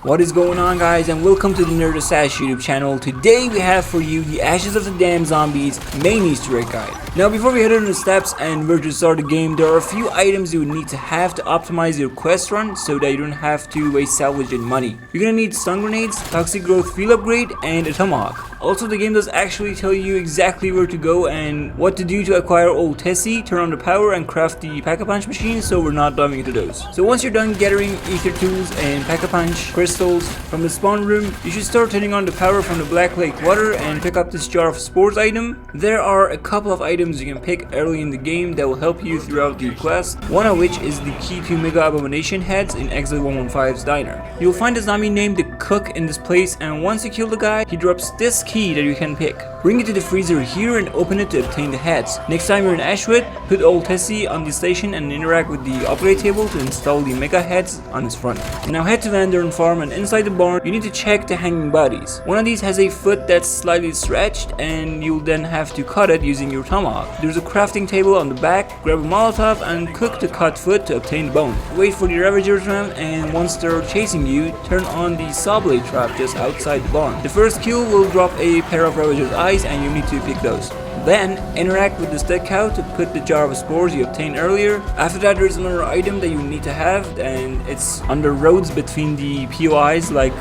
What is going on, guys, and welcome to the NerdAssassin YouTube channel. Today we have for you the Ashes of the Dam Zombies main Easter egg guide. Now before we head into the steps and where to start the game, there are a few items you would need to have to optimize your quest run so that you don't have to waste salvage and money. You're gonna need stun grenades, toxic growth field upgrade, and a tomahawk. Also, the game does actually tell you exactly where to go and what to do to acquire Old Tessie, turn on the power, and craft the Pack-a-Punch machine, so we're not diving into those. So once you're done gathering ether tools and Pack-a-Punch crystals from the spawn room, you should start turning on the power from the Black Lake water and pick up this jar of spores item. There are a couple of items you can pick early in the game that will help you throughout the quest, one of which is the key to Mega Abomination heads in Exit 115's diner. You'll find a zombie named the Cook in this place, and once you kill the guy, he drops this key that you can pick. Bring it to the freezer here and open it to obtain the heads. Next time you're in Ashwood, put Old Tessie on the station and interact with the upgrade table to install the mega heads on its front. Now head to Van Dorn Farm, and inside the barn you need to check the hanging bodies. One of these has a foot that's slightly stretched, and you'll then have to cut it using your tomahawk. There's a crafting table on the back. Grab a Molotov and cook the cut foot to obtain the bone. Wait for the Ravagers round, and once they're chasing you, turn on the saw blade trap just outside the barn. The first kill will drop a pair of Ravagers eyes, and you need to pick those. Then interact with the stick cow to put the jar of spores you obtained earlier. After that, there's another item that you need to have, and it's on the roads between the POIs, like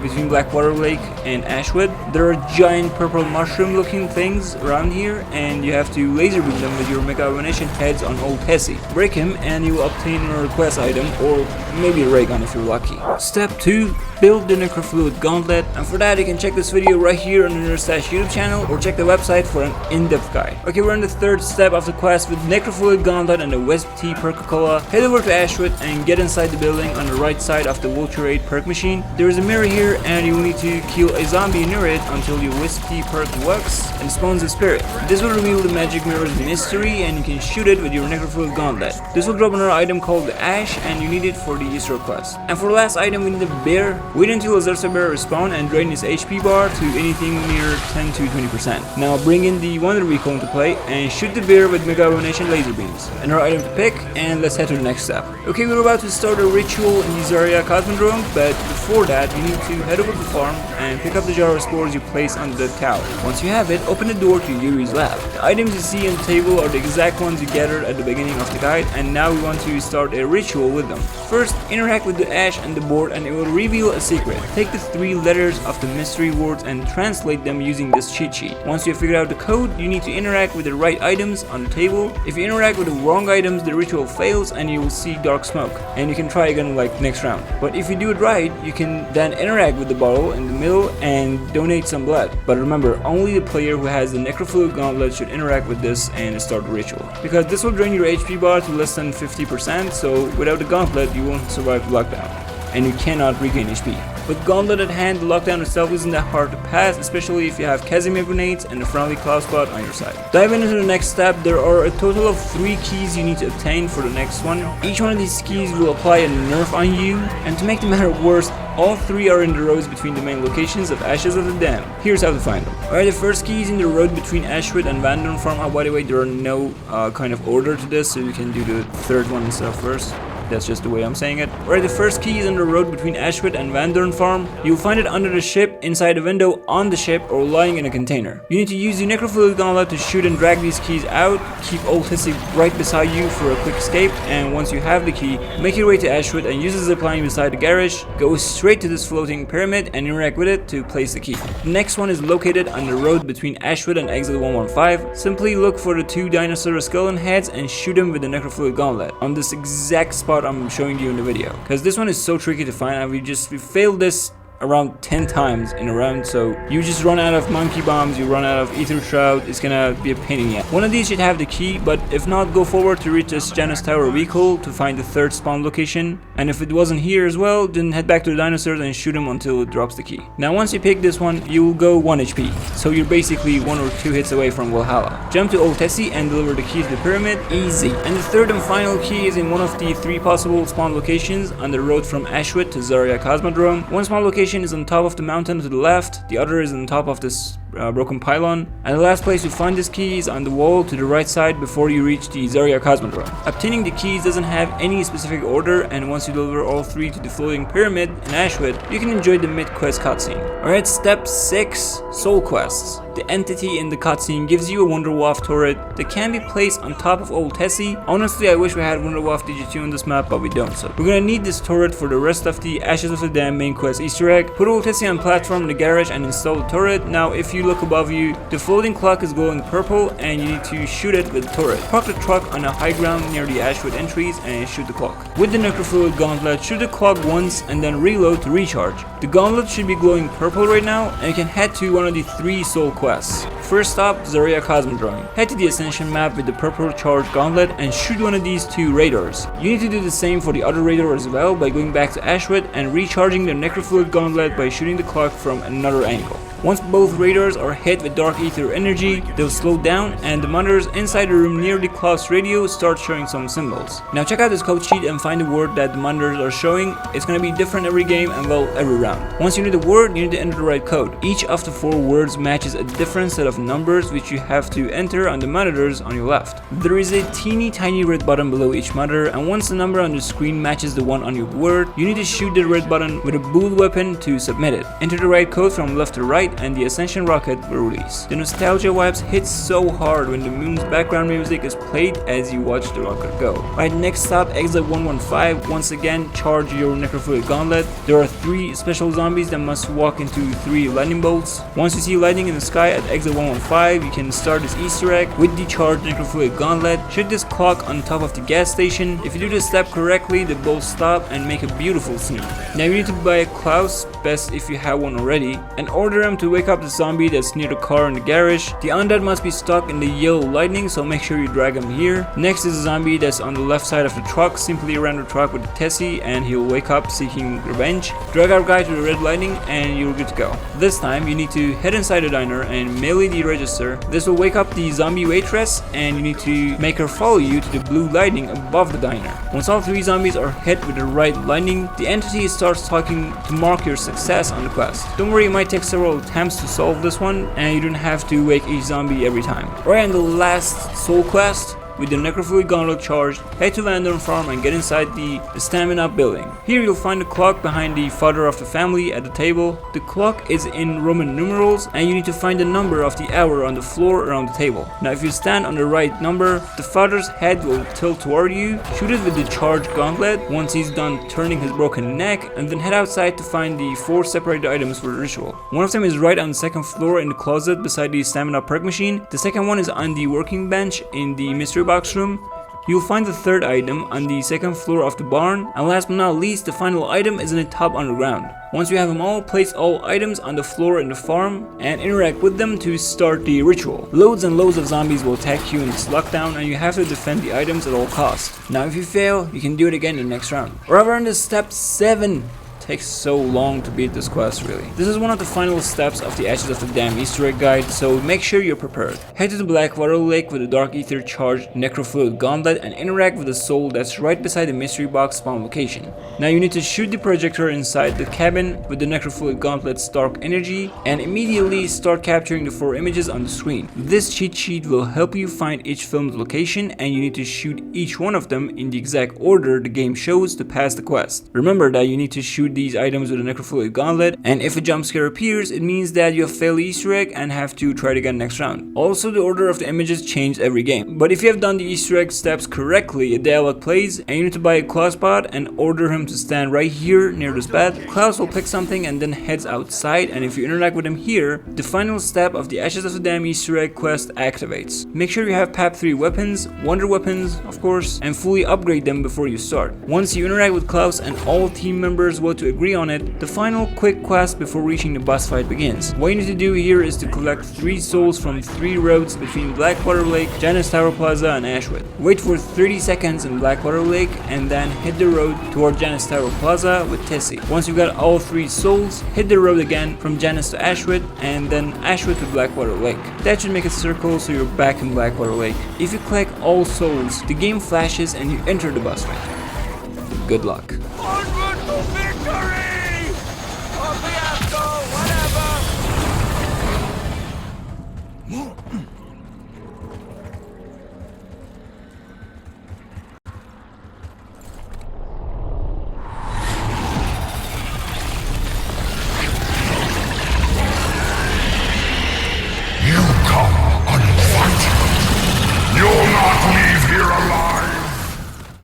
between Blackwater Lake and Ashwood. There are giant purple mushroom looking things around here, and you have to laser beam them with your Mega Abomination heads on Old Tessie. Break him and you will obtain a request item, or maybe a ray gun if you're lucky. Step 2. Build the Necrofluid Gauntlet, and for that you can check this video right here on the NerdAssassin YouTube channel, or check the website for an in-depth guide. Okay, we're on the third step of the quest with Necrofluid Gauntlet and the Wisp Tea Perk-a-Cola. Head over to Ashwood and get inside the building on the right side of the Vulture 8 perk machine. There is a mirror here, and you will need to kill a zombie near it until your Wisp Tea perk works and spawns a spirit. This will reveal the magic mirror's mystery, and you can shoot it with your Necrofluid Gauntlet. This will drop another item called the Ash, and you need it for the Easter quest. And for the last item, we need a bear. Wait until a Zersa bear respawn and drain his HP bar to anything near 10 to 20%. Now bring in the Wonder Recall into play and shoot the bear with Mega Abomination laser beams. Another item to pick, and let's head to the next step. Okay, we're about to start a ritual in the Zarya Cosmodrome, but before that you need to head over to the farm and pick up the jar of spores you place under the tower. Once you have it, open the door to Yuri's lab. The items you see on the table are the exact ones you gathered at the beginning of the guide, and now we want to start a ritual with them. First, interact with the ash and the board, and it will reveal a secret. Take the 3 letters of the mystery words and translate them using this cheat sheet. Once you have figured out the code, you need to interact with the right items on the table. If you interact with the wrong items, the ritual fails and you will see dark smoke, and you can try again like next round. But if you do it right, you can then interact with the bottle in the middle and donate some blood. But remember, only the player who has the Necrofluid Gauntlet should interact with this and start the ritual, because this will drain your HP bar to less than 50%, so without the gauntlet you won't survive the lockdown, and you cannot regain HP. With Gauntlet at hand, the lockdown itself isn't that hard to pass, especially if you have Casimir grenades and a friendly Cloud Squad on your side. Diving into the next step, there are a total of 3 keys you need to obtain for the next one. Each one of these keys will apply a nerf on you, and to make the matter worse, all 3 are in the roads between the main locations of Ashes of the Dam. Here's how to find them. Alright, the first key is in the road between Ashwood and Van Dorn Farm. By the way, there are no kind of order to this, so you can do the third one instead of first. That's just the way I'm saying it. Alright, the first key is on the road between Ashwood and Van Dorn Farm. You'll find it under the ship, inside a window, on the ship, or lying in a container. You need to use the Necrofluid Gauntlet to shoot and drag these keys out. Keep Old Tessie right beside you for a quick escape, and once you have the key, make your way to Ashwood and use the zipline beside the garage. Go straight to this floating pyramid and interact with it to place the key. The next one is located on the road between Ashwood and Exit 115. Simply look for the 2 dinosaur skeleton heads and shoot them with the Necrofluid Gauntlet on this exact spot I'm showing you in the video, because this one is so tricky to find, and we failed this around 10 times in a round, so you just run out of monkey bombs, you run out of ether shroud, it's gonna be a pain in the ass. One of these should have the key, but if not, go forward to reach this Janus Tower Recall to find the 3rd spawn location, and if it wasn't here as well, then head back to the dinosaurs and shoot them until it drops the key. Now once you pick this one, you will go 1 HP, so you're basically 1 or 2 hits away from Valhalla. Jump to Old Tessie and deliver the key to the pyramid, easy. And the 3rd and final key is in one of the 3 possible spawn locations on the road from Ashwood to Zarya Cosmodrome. One spawn location is on top of the mountain to the left, the other is on top of this broken pylon. And the last place to find this key is on the wall to the right side before you reach the Zarya Cosmodrome. Obtaining the keys doesn't have any specific order, and once you deliver all 3 to the floating pyramid in Ashwood, you can enjoy the mid-quest cutscene. Alright, step 6, Soul Quests. The entity in the cutscene gives you a Wunderwaffe turret that can be placed on top of Old Tessie. Honestly, I wish we had Wunderwaffe DG2 on this map, but we don't, so we're gonna need this turret for the rest of the Ashes of the Dam main quest Easter egg. Put Old Tessie on platform in the garage and install the turret. Now, if you look above you, the floating clock is glowing purple and you need to shoot it with the turret. Park the truck on a high ground near the Ashwood entries and shoot the clock. With the Necrofluid Gauntlet, shoot the clock once and then reload to recharge. The gauntlet should be glowing purple right now, and you can head to one of the 3 soul quests. First stop, Zarya Cosmodrome. Head to the Ascension map with the purple charged gauntlet and shoot one of these 2 raiders. You need to do the same for the other raider as well by going back to Ashwood and recharging the Necrofluid Gauntlet by shooting the clock from another angle. Once both raiders are hit with Dark Aether energy, they'll slow down and the monitors inside the room near the clock's radio start showing some symbols. Now check out this code sheet and find the word that the monitors are showing. It's gonna be different every game and well every round. Once you know the word, you need to enter the right code. Each of the 4 words matches a different set of numbers which you have to enter on the monitors on your left. There is a teeny tiny red button below each monitor, and once the number on the screen matches the one on your word, you need to shoot the red button with a bool weapon to submit it. Enter the right code from left to right and the Ascension rocket will release. The nostalgia vibes hit so hard when the moon's background music is played as you watch the rocket go. Right, next stop, Exit 115. Once again, charge your Necrofluid Gauntlet. There are 3 special zombies that must walk into 3 lightning bolts. Once you see lightning in the sky at Exit 115, you can start this Easter egg with the charged Necrofluid Gauntlet. Shoot this clock on top of the gas station. If you do this step correctly, the bolts stop and make a beautiful scene. Now you need to buy a Klaus, best if you have one already, and order him to wake up the zombie that's near the car in the garage. The undead must be stuck in the yellow lightning, so make sure you drag him here. Next is a zombie that's on the left side of the truck. Simply ram the truck with the Tessie and he'll wake up seeking revenge. Drag our guy to the red lightning and you're good to go. This time you need to head inside the diner and melee the register. This will wake up the zombie waitress and you need to make her follow you to the blue lightning above the diner. Once all 3 zombies are hit with the right lightning, the entity starts talking to mark your success on the quest. Don't worry, it might take several attempts to solve this one, and you don't have to wake each zombie every time. Alright, and the last soul quest, with the Necrofluid Gauntlet charged, head to Landorn Farm and get inside the Stamina building. Here you'll find the clock behind the father of the family at the table. The clock is in Roman numerals and you need to find the number of the hour on the floor around the table. Now if you stand on the right number, the father's head will tilt toward you. Shoot it with the charged gauntlet once he's done turning his broken neck, and then head outside to find the 4 separated items for the ritual. One of them is right on the 2nd floor in the closet beside the stamina perk machine. The second one is on the working bench in the mystery box room. You'll find the 3rd item on the 2nd floor of the barn, and last but not least, the final item is in the top underground. Once you have them all, place all items on the floor in the farm and interact with them to start the ritual. Loads and loads of zombies will attack you in this lockdown and you have to defend the items at all costs. Now if you fail, you can do it again in the next round. We're in this step 7. Takes so long to beat this quest, really. This is one of the final steps of the Ashes of the Dam Easter egg guide, so make sure you're prepared. Head to the Blackwater Lake with the Dark Aether charged Necrofluid Gauntlet and interact with the soul that's right beside the mystery box spawn location. Now you need to shoot the projector inside the cabin with the Necrofluid Gauntlet's dark energy and immediately start capturing the 4 images on the screen. This cheat sheet will help you find each film's location, and you need to shoot each one of them in the exact order the game shows to pass the quest. Remember that you need to shoot these items with a Necrofluid Gauntlet, and if a jump scare appears, it means that you have failed the Easter egg and have to try it again next round. Also, the order of the images change every game, but if you have done the Easter egg steps correctly, a dialogue plays and you need to buy a Klaus bot and order him to stand right here near this bed. Klaus will pick something and then heads outside, and if you interact with him here, the final step of the Ashes of the Dam Easter egg quest activates. Make sure you have PAP 3 weapons, wonder weapons of course, and fully upgrade them before you start. Once you interact with Klaus and all team members vote to agree on it, the final quick quest before reaching the boss fight begins. What you need to do here is to collect 3 souls from 3 roads between Blackwater Lake, Janus Tower Plaza, and Ashwood. Wait for 30 seconds in Blackwater Lake and then hit the road toward Janus Tower Plaza with Tessie. Once you got all 3 souls, hit the road again from Janus to Ashwood and then Ashwood to Blackwater Lake. That should make a circle so you're back in Blackwater Lake. If you collect all souls, the game flashes and you enter the boss fight. Good luck.